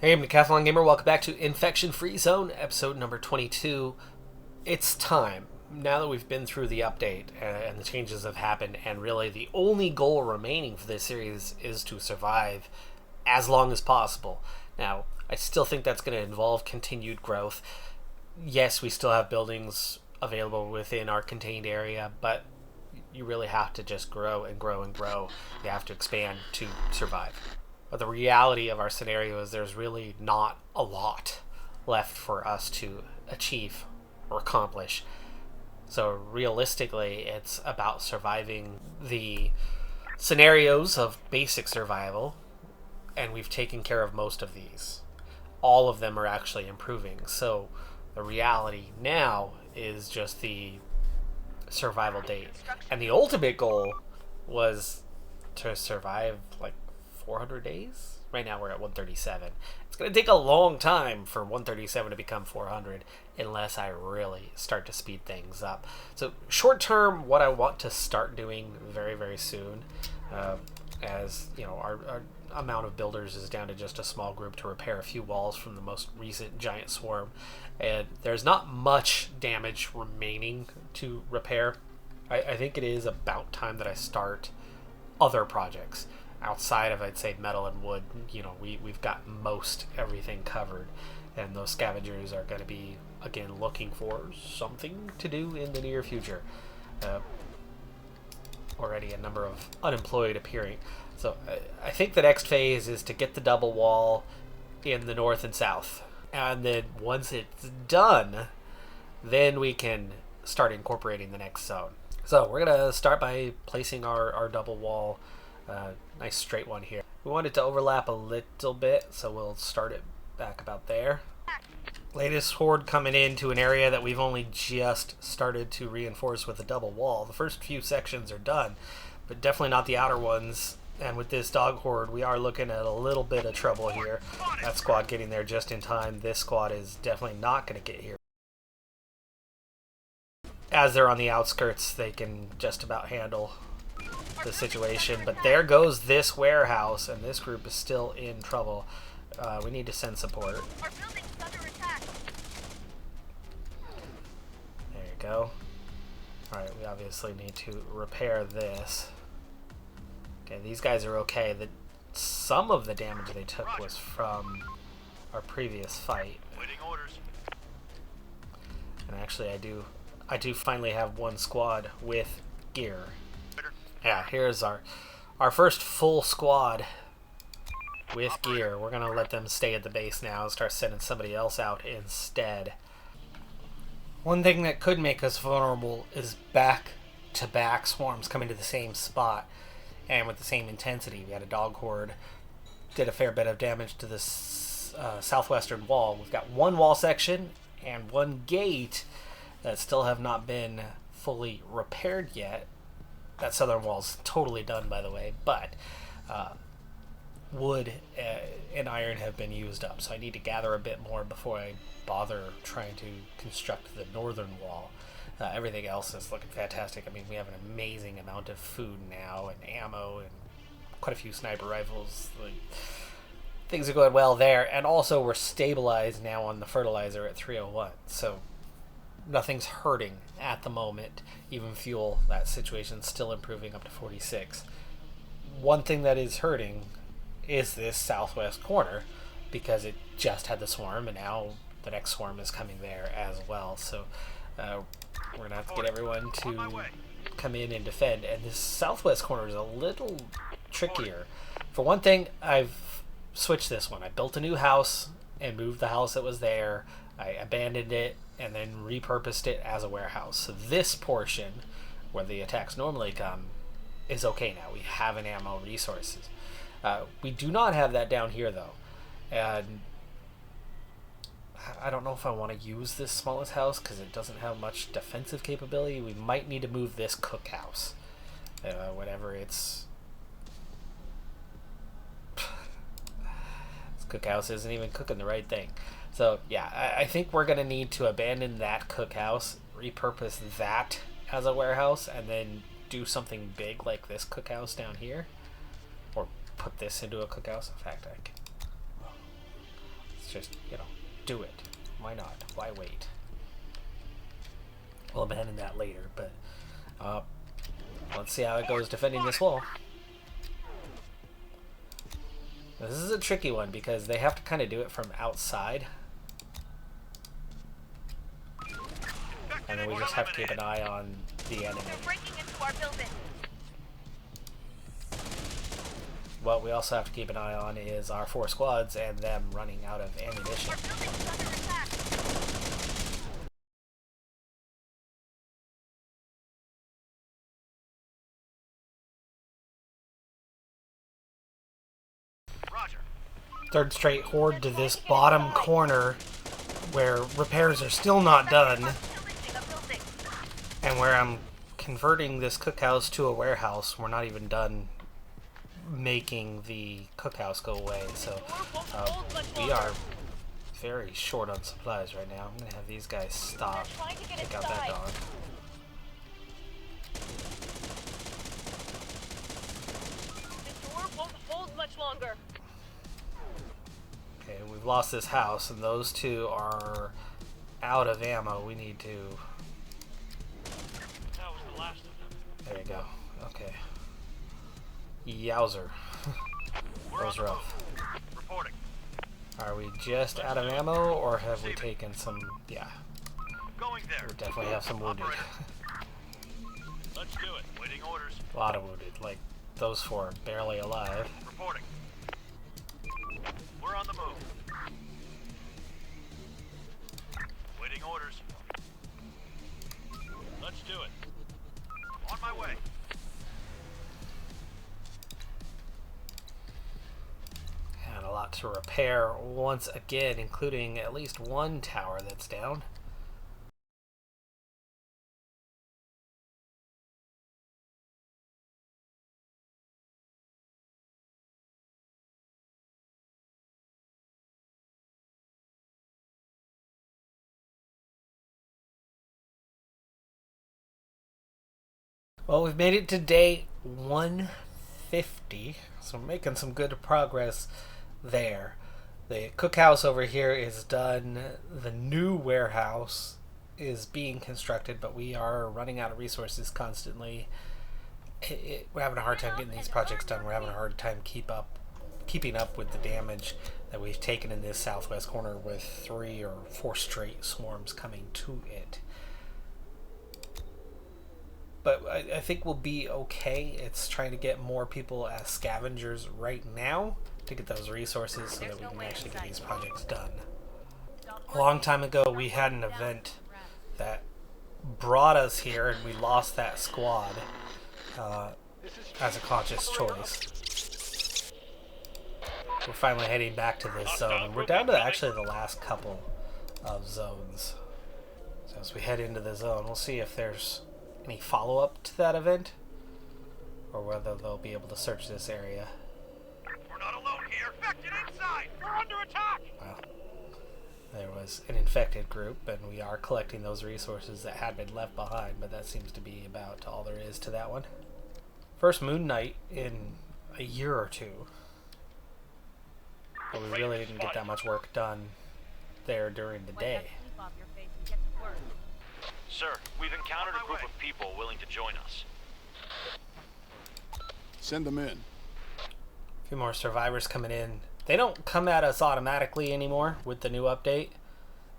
Hey, I'm Decathlon Gamer. Welcome back to Infection Free Zone, episode number 22. It's time, now that we've been through the update and the changes have happened, and really the only goal remaining for this series is to survive as long as possible. Now, I still think that's going to involve continued growth. Yes, we still have buildings available within our contained area, but you really have to just grow and grow and grow. You have to expand to survive. But the reality of our scenario is there's really not a lot left for us to achieve or accomplish. So realistically, it's about surviving the scenarios of basic survival, and we've taken care of most of these. All of them are actually improving. So the reality now is just the survival date. And the ultimate goal was to survive like 400 days. Right now we're at 137. It's going to take a long time for 137 to become 400 unless I really start to speed things up. So short term, what I want to start doing very, very soon, as you know, our amount of builders is down to just a small group to repair a few walls from the most recent giant swarm, and there's not much damage remaining to repair. I think it is about time that I start other projects outside of, I'd say, metal and wood. You know, we've got most everything covered, and those scavengers are going to be, again, looking for something to do in the near future. Already a number of unemployed appearing. So I think the next phase is to get the double wall in the north and south. And then once it's done, then we can start incorporating the next zone. So we're going to start by placing our double wall. Nice straight one here. We want it to overlap a little bit, so we'll start it back about there. Latest horde coming into an area that we've only just started to reinforce with a double wall. The first few sections are done, but definitely not the outer ones. And with this dog horde, we are looking at a little bit of trouble here. That squad getting there just in time. This squad is definitely not going to get here. As they're on the outskirts, they can just about handle the situation. But there goes this warehouse, and this group is still in trouble. We need to send support. There you go. Alright, we obviously need to repair this. Okay, these guys are okay. Some of the damage they took was from our previous fight. And actually, I do finally have one squad with gear. Yeah, here's our first full squad with gear. We're gonna let them stay at the base now and start sending somebody else out instead. One thing that could make us vulnerable is back-to-back swarms coming to the same spot and with the same intensity. We had a dog horde, did a fair bit of damage to this southwestern wall. We've got one wall section and one gate that still have not been fully repaired yet. That southern wall's totally done, by the way, but wood and iron have been used up, so I need to gather a bit more before I bother trying to construct the northern wall. Everything else is looking fantastic. I mean, we have an amazing amount of food now and ammo and quite a few sniper rifles. Like, things are going well there, and also we're stabilized now on the fertilizer at 301, so nothing's hurting at the moment. Even fuel, that situation's still improving up to 46. One thing that is hurting is this southwest corner, because it just had the swarm, and now the next swarm is coming there as well. So we're going to have to get everyone to come in and defend. And this southwest corner is a little trickier. For one thing, I've switched this one. I built a new house and moved the house that was there. I abandoned it and then repurposed it as a warehouse. So this portion, where the attacks normally come, is okay now. We have an ammo resources. We do not have that down here, though. And I don't know if I want to use this smallest house because it doesn't have much defensive capability. We might need to move this cookhouse. Whatever it's... This cookhouse isn't even cooking the right thing. So, yeah, I think we're going to need to abandon that cookhouse, repurpose that as a warehouse, and then do something big like this cookhouse down here. Or put this into a cookhouse. In fact, I can let's just, do it. Why not? Why wait? We'll abandon that later, but let's see how it goes defending this wall. This is a tricky one because they have to kind of do it from outside. And then we just have to keep an eye on the enemy. What we also have to keep an eye on is our 4 squads and them running out of ammunition. Roger. Third straight horde to this bottom corner where repairs are still not done, and where I'm converting this cookhouse to a warehouse. We're not even done making the cookhouse go away, so we are very short on supplies right now. I'm gonna have these guys stop, take out that dog. This door won't hold much longer. Okay, we've lost this house, and those two are out of ammo. We need to... That was the last of them. There you go. Okay. Yowzer. That was rough. Reporting. Are we just out of ammo, or have we taken some... Yeah. Going there. We definitely have some wounded. Let's do it. Waiting orders. A lot of wounded. Like, those 4 are barely alive. Reporting. We're on the move. Waiting orders. Let's do it. On my way. And a lot to repair once again, including at least 1 tower that's down. Well, we've made it to day 150, so we're making some good progress there. The cookhouse over here is done. The new warehouse is being constructed, but we are running out of resources constantly. We're having a hard time getting these projects done. We're having a hard time keeping up with the damage that we've taken in this southwest corner with 3 or 4 straight swarms coming to it. But I think we'll be okay. It's trying to get more people as scavengers right now to get those resources so that we can actually get these projects done. A long time ago, we had an event that brought us here, and we lost that squad as a conscious choice. We're finally heading back to this zone. We're down to actually the last couple of zones. So as we head into the zone, we'll see if there's any follow-up to that event, or whether they'll be able to search this area. We're not alone here. Infected inside. We're under attack. Well, there was an infected group, and we are collecting those resources that had been left behind, but that seems to be about all there is to that one. First Moon Night in a year or two. But we really didn't get that much work done there during the day. Sir, we've encountered a group of people willing to join us. Send them in. A few more survivors coming in. They don't come at us automatically anymore with the new update.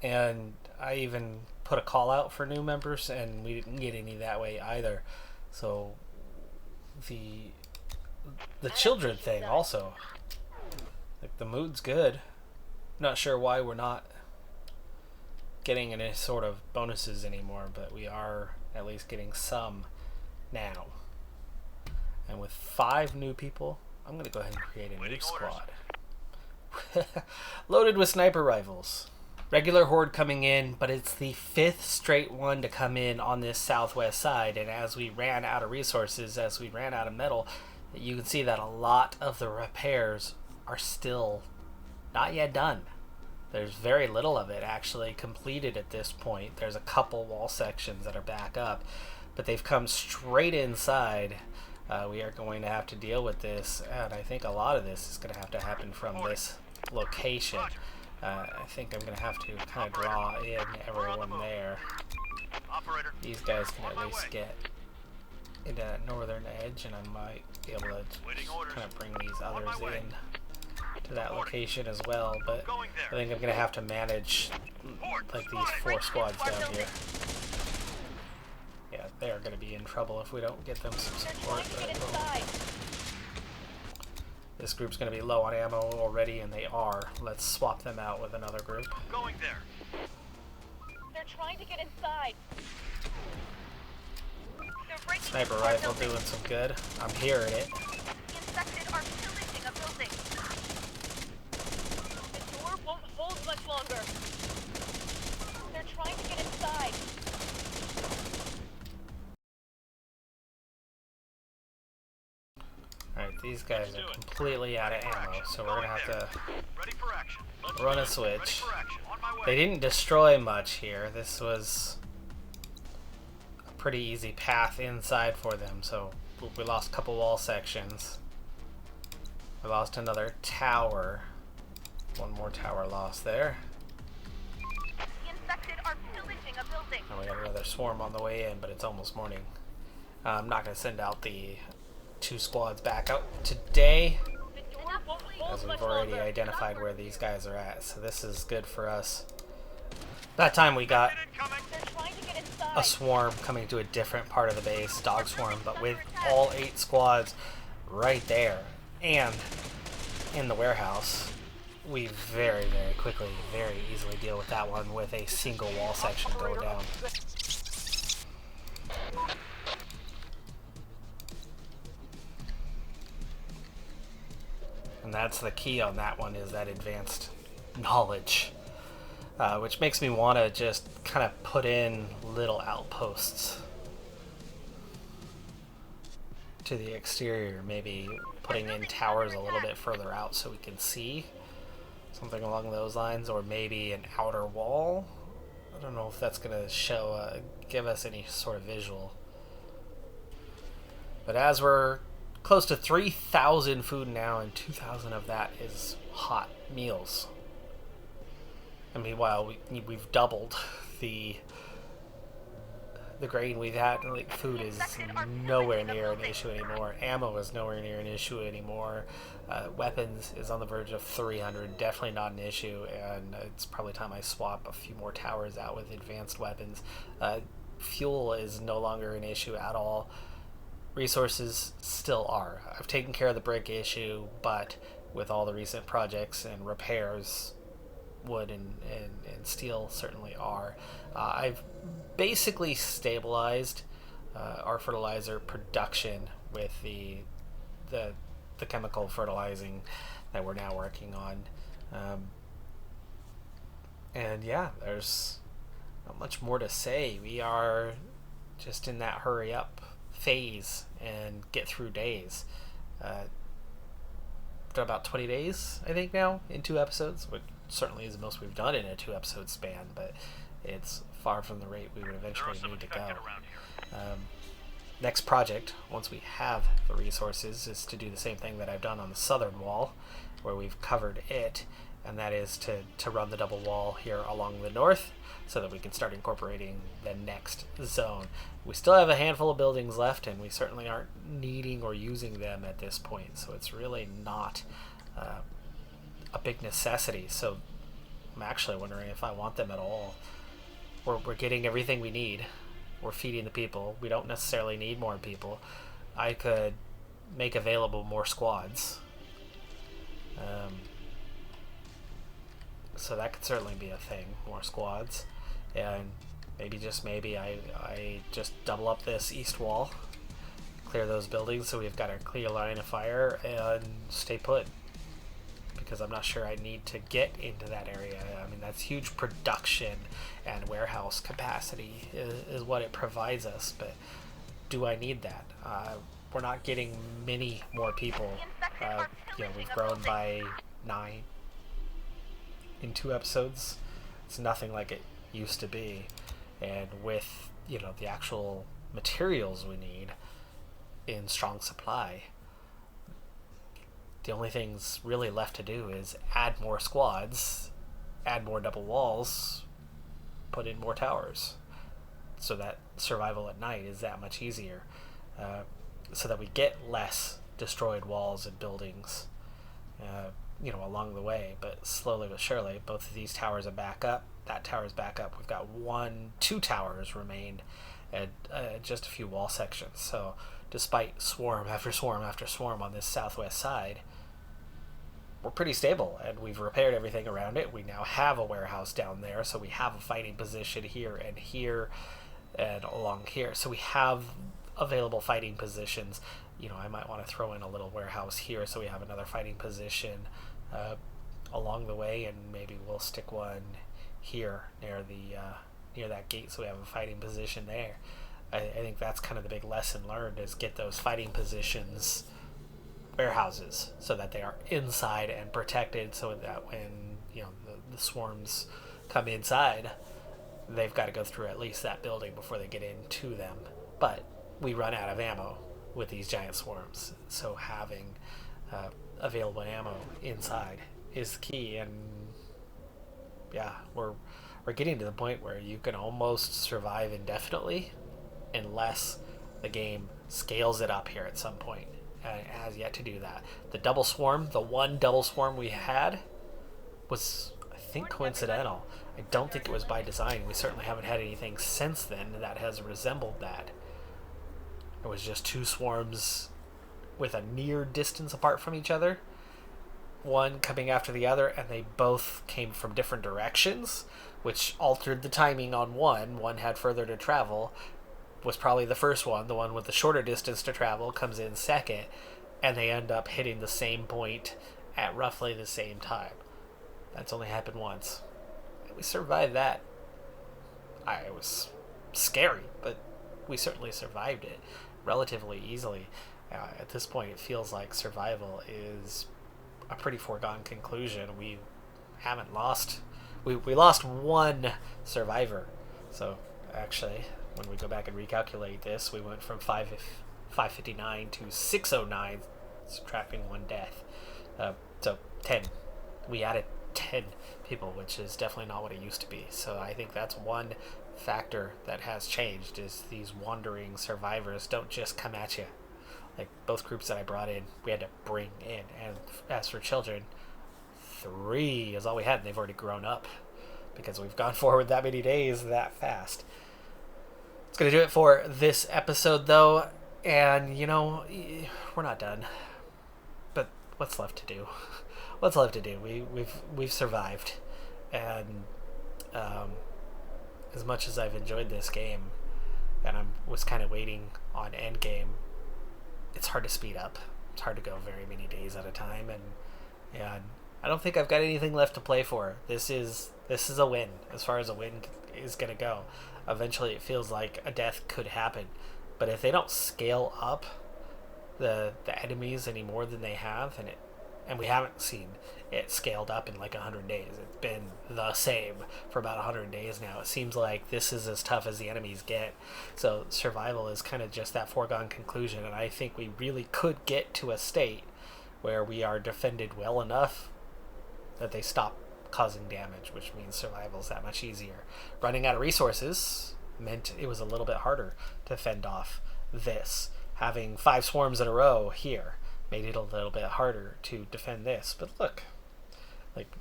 And I even put a call out for new members, and we didn't get any that way either. So the children thing also. Like, the mood's good. Not sure why we're not getting any sort of bonuses anymore, but we are at least getting some now. And with 5 new people, I'm going to go ahead and create a new squad. Loaded with sniper rifles. Regular horde coming in, but it's the 5th straight one to come in on this southwest side, and as we ran out of resources, as we ran out of metal, you can see that a lot of the repairs are still not yet done. There's very little of it actually completed at this point. There's a couple wall sections that are back up, but they've come straight inside. We are going to have to deal with this, and I think a lot of this is going to have to happen from this location. I think I'm gonna have to kind of draw in everyone there. Operator, These guys can on at my least way. get into that northern edge, and I might be able to Waiting orders. kind of bring these On my others way. in to that Reporting. location as well. But Going I there. think I'm gonna have to manage like these 4 squads down here. Yeah, they're gonna be in trouble if we don't get them some support. But, this group's gonna be low on ammo already, and they are. Let's swap them out with another group. Going there. They're trying to get inside. They're breaking Sniper into our rifle building. doing some good. I'm hearing it. Infected are pillaging a building. The door won't hold much longer. They're trying to get inside. Alright, these guys are completely out of ammo, so we're gonna have to Ready for action. run a Ready switch. for action. On my way. They didn't destroy much here. This was a pretty easy path inside for them, so we lost a couple wall sections. We lost another tower. One more tower lost there. The infected are pillaging a building. And we got another swarm on the way in, but it's almost morning. I'm not going to send out the 2 squads back out today, The door won't hold as we've much already longer. identified where these guys are at, so this is good for us. That time we got Incoming. They're trying to get inside. a swarm coming to a different part of the base, dog swarm, but with all 8 squads right there and in the warehouse, we very, very quickly, very easily deal with that one with a single wall section going down. And that's the key on that one, is that advanced knowledge. Which makes me want to just kind of put in little outposts to the exterior, maybe putting in towers a little bit further out so we can see, something along those lines, or maybe an outer wall. I don't know if that's going to show, give us any sort of visual. But as we're close to 3,000 food now, and 2,000 of that is hot meals. I mean, while we've doubled the grain we've had, like, food is nowhere near an issue anymore. Ammo is nowhere near an issue anymore. Weapons is on the verge of 300, definitely not an issue, and it's probably time I swap a few more towers out with advanced weapons. Fuel is no longer an issue at all. Resources still are. I've taken care of the brick issue, but with all the recent projects and repairs, wood and steel certainly are. I've basically stabilized our fertilizer production with the chemical fertilizing that we're now working on. And yeah, there's not much more to say. We are just in that hurry up phase and get through days. Done about 20 days, I think, now in 2 episodes, which certainly is the most we've done in a 2-episode span, but it's far from the rate we would There eventually are some need to go. infected around here. Next project, once we have the resources, is to do the same thing that I've done on the southern wall, where we've covered it, and that is to run the double wall here along the north, so that we can start incorporating the next zone. We still have a handful of buildings left, and we certainly aren't needing or using them at this point, so it's really not a big necessity. So I'm actually wondering if I want them at all. We're getting everything we need. We're feeding the people. We don't necessarily need more people. I could make available more squads. So that could certainly be a thing, more squads. And maybe, just maybe, I just double up this east wall, clear those buildings so we've got a clear line of fire, and stay put. Because I'm not sure I need to get into that area. I mean, that's huge production and warehouse capacity is what it provides us, but do I need that? We're not getting many more people. We've grown by 9 in 2 episodes. It's nothing like it used to be, and with the actual materials we need in strong supply, the only things really left to do is add more squads add more double walls, put in more towers, so that survival at night is that much easier, so that we get less destroyed walls and buildings, along the way. But slowly but surely, both of these towers are back up. That tower's back up. We've got 2 towers remain, and just a few wall sections. So despite swarm after swarm after swarm on this southwest side, we're pretty stable, and we've repaired everything around it. We now have a warehouse down there, so we have a fighting position here and along here. So we have available fighting positions. I might want to throw in a little warehouse here so we have another fighting position along the way, and maybe we'll stick one here near that gate so we have a fighting position there. I think that's kind of the big lesson learned, is get those fighting positions warehouses so that they are inside and protected, so that when the swarms come inside, they've got to go through at least that building before they get into them. But we run out of ammo with these giant swarms, so having available ammo inside is key. And yeah, we're getting to the point where you can almost survive indefinitely unless the game scales it up here at some point. It has yet to do that. The one double swarm we had was, I think, coincidental. I don't think it was by design. We certainly haven't had anything since then that has resembled that. It was just 2 swarms with a near distance apart from each other, one coming after the other, and they both came from different directions, which altered the timing on one. One had further to travel, was probably the first one. The one with the shorter distance to travel comes in second, and they end up hitting the same point at roughly the same time. That's only happened once. We survived that. It was scary, but we certainly survived it relatively easily. At this point, it feels like survival is a pretty foregone conclusion. We haven't lost. We lost 1 survivor. So actually, when we go back and recalculate this, we went from 559 to 609, subtracting 1 death. So 10. We added 10 people, which is definitely not what it used to be. So I think that's one factor that has changed, is these wandering survivors don't just come at you. Like both groups that I brought in, we had to bring in. And as for children, 3 is all we had, and they've already grown up because we've gone forward that many days that fast. It's going to do it for this episode, though, and, we're not done. But what's left to do? What's left to do? We've survived, and as much as I've enjoyed this game, and I was kind of waiting on endgame, it's hard to speed up. It's hard to go very many days at a time, and I don't think I've got anything left to play for. This is a win, as far as a win is going to go. Eventually it feels like a death could happen, but if they don't scale up the enemies any more than they have, and we haven't seen it scaled up in like 100 days. It's been the same for about 100 days now. It seems like this is as tough as the enemies get. So survival is kind of just that foregone conclusion, and I think we really could get to a state where we are defended well enough that they stop causing damage, which means survival is that much easier. Running out of resources meant it was a little bit harder to fend off this. Having 5 swarms in a row here made it a little bit harder to defend this. But look, like,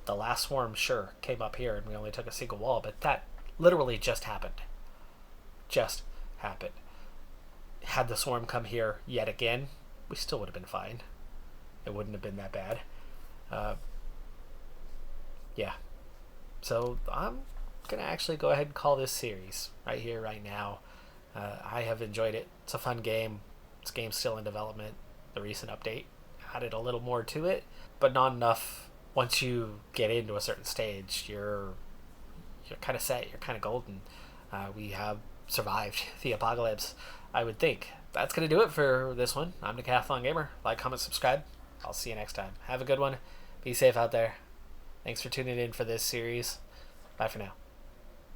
the last swarm, sure, came up here and we only took a single wall, but that literally just happened. Just happened. Had the swarm come here yet again, we still would have been fine. It wouldn't have been that bad. Yeah. So I'm going to actually go ahead and call this series right here, right now. I have enjoyed it. It's a fun game. This game's still in development. The recent update added a little more to it, but not enough. Once you get into a certain stage, you're kind of set. You're kind of golden. We have survived the apocalypse, I would think. That's going to do it for this one. I'm Decathlon Gamer. Like, comment, subscribe. I'll see you next time. Have a good one. Be safe out there. Thanks for tuning in for this series. Bye for now.